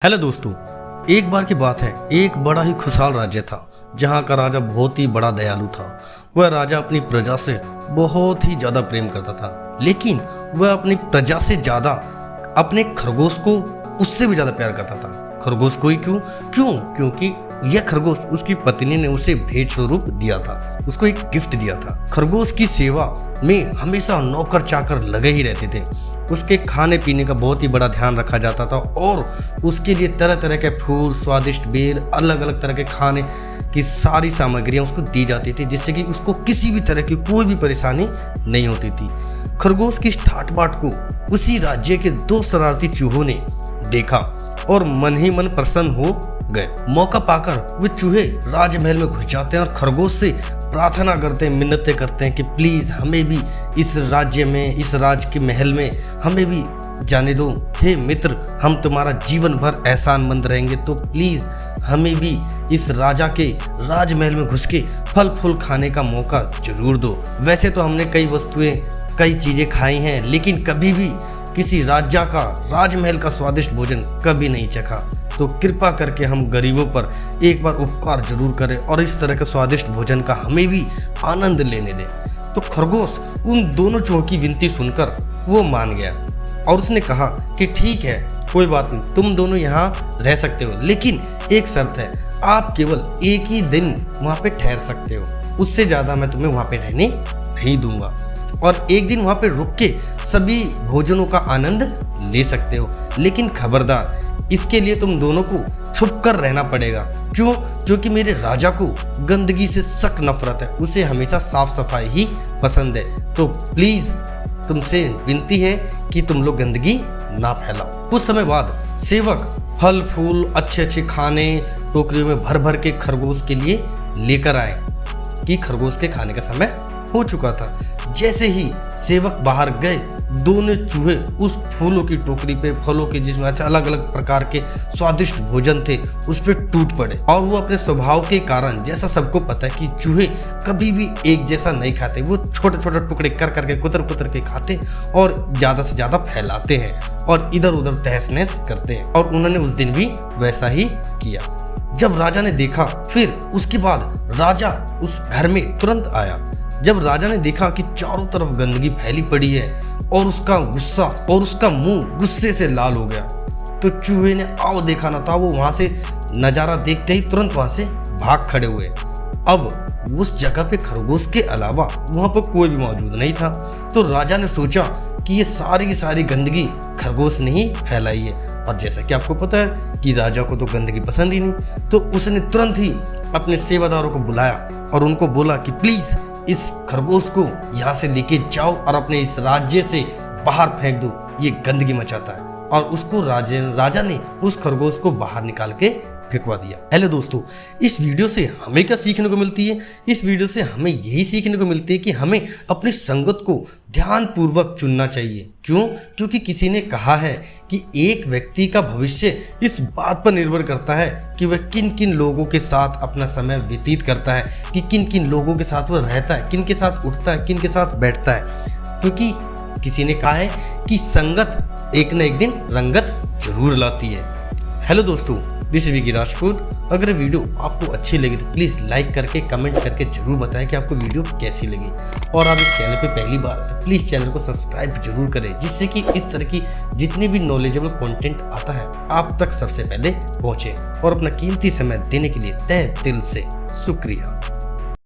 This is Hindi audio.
हेलो दोस्तों, एक बार की बात है। एक बड़ा ही खुशहाल राज्य था जहाँ का राजा बहुत ही बड़ा दयालु था। वह राजा अपनी प्रजा से बहुत ही ज़्यादा प्रेम करता था, लेकिन वह अपनी प्रजा से ज़्यादा अपने खरगोश को उससे भी ज़्यादा प्यार करता था। खरगोश को ही क्योंकि यह खरगोश उसकी पत्नी ने उसे भेंट स्वरूप दिया था, उसको एक गिफ्ट दिया था। खरगोश की सेवा में हमेशा नौकर चाकर लगे ही रहते थे। उसके खाने पीने का बहुत ही बड़ा ध्यान रखा जाता था और उसके लिए तरह तरह के फूल, स्वादिष्ट बेर, अलग अलग तरह के खाने की सारी सामग्रियां उसको दी जाती थी, जिससे कि उसको किसी भी तरह की कोई भी परेशानी नहीं होती थी। खरगोश की इस ठाट बाट को उसी राज्य के दो शरारती चूहों ने देखा और मन ही मन प्रसन्न हो गए। मौका पाकर वे चूहे राजमहल में घुस जाते हैं और खरगोश से प्रार्थना करते हैं, मिन्नतें करते हैं कि प्लीज हमें भी इस राज्य में, इस राज के महल में हमें भी जाने दो। हे मित्र, हम तुम्हारा जीवन भर एहसानमंद रहेंगे, तो प्लीज हमें भी इस राजा के राजमहल में घुस के फल फूल खाने का मौका जरूर दो। वैसे तो हमने कई चीजें खाई हैं, लेकिन कभी भी किसी राजा का राजमहल का स्वादिष्ट भोजन कभी नहीं चखा। तो कृपा करके हम गरीबों पर एक बार उपकार जरूर करें और इस तरह के स्वादिष्ट भोजन का हमें भी आनंद लेने दें। तो खरगोश उन दोनों चूहों की विनती सुनकर वो मान गया और उसने कहा कि ठीक है, कोई बात नहीं, तुम दोनों यहाँ रह सकते हो, लेकिन एक शर्त है, आप केवल एक ही दिन वहाँ पे ठहर सकते हो, उससे ज़्यादा मैं तुम्हें वहाँ पे रहने नहीं दूंगा। और एक दिन वहाँ पे रुक के सभी भोजनों का आनंद ले सकते हो, लेकिन खबरदार, इसके लिए तुम दोनों को छुप कर रहना पड़ेगा। क्योंकि मेरे राजा को गंदगी से सख्त नफरत है, उसे हमेशा साफ सफाई ही पसंद है। तो प्लीज तुमसे विनती है कि तुम लोग गंदगी ना फैलाओ। कुछ समय बाद सेवक फल फूल, अच्छे अच्छे खाने टोकरियों में भर भर के खरगोश के लिए लेकर आए कि खरगोश के खाने का समय हो चुका था। जैसे ही सेवक बाहर गए, दोनों चूहे उस फूलों की टोकरी पे, फलों के जिसमें अलग अलग प्रकार के स्वादिष्ट भोजन थे, उस पे टूट पड़े। और वो अपने स्वभाव के कारण, जैसा सबको पता है कि चूहे कभी भी एक जैसा नहीं खाते, वो छोटे छोटे टुकड़े कर करके कुतर के खाते और ज्यादा से ज्यादा फैलाते हैं और इधर उधर तहस नहस करते हैं। और उन्होंने उस दिन भी वैसा ही किया। जब राजा ने देखा, फिर उसके बाद राजा उस घर में तुरंत आया। जब राजा ने देखा कि चारों तरफ गंदगी फैली पड़ी है और उसका मुंह गुस्से से लाल हो गया, तो चूहे ने आओ देखा ना था, वो वहां से नजारा देखते ही तुरंत वहां से भाग खड़े हुए। अब उस जगह पे खरगोश के अलावा वहां पर कोई भी मौजूद नहीं था। तो राजा ने सोचा कि ये सारी की सारी गंदगी खरगोश ने ही फैलाई है, और जैसा कि आपको पता है कि राजा को तो गंदगी पसंद ही नहीं। तो उसने तुरंत ही अपने सेवादारों को बुलाया और उनको बोला कि प्लीज इस खरगोश को यहाँ से लेके जाओ और अपने इस राज्य से बाहर फेंक दो, ये गंदगी मचाता है। और उसको राजा ने उस खरगोश को बाहर निकाल के फेंकवा दिया। हेलो दोस्तों, इस वीडियो से हमें क्या सीखने को मिलती है? इस वीडियो से हमें यही सीखने को मिलती है कि हमें अपनी संगत को ध्यानपूर्वक चुनना चाहिए। क्योंकि किसी ने कहा है कि एक व्यक्ति का भविष्य इस बात पर निर्भर करता है कि वह किन किन लोगों के साथ अपना समय व्यतीत करता है, कि किन किन लोगों के साथ वह रहता है, किन के साथ उठता है, किन के साथ बैठता है। क्योंकि किसी ने कहा है कि संगत एक न एक दिन रंगत जरूर लाती है। हेलो दोस्तों, दिस इज विकी राजपूत। अगर वीडियो आपको अच्छी लगी तो प्लीज़ लाइक करके, कमेंट करके जरूर बताएं कि आपको वीडियो कैसी लगी। और आप इस चैनल पे पहली बार आए तो प्लीज़ चैनल को सब्सक्राइब जरूर करें, जिससे कि इस तरह की जितनी भी नॉलेजेबल कंटेंट आता है आप तक सबसे पहले पहुंचे। और अपना कीमती समय देने के लिए तहे दिल से शुक्रिया।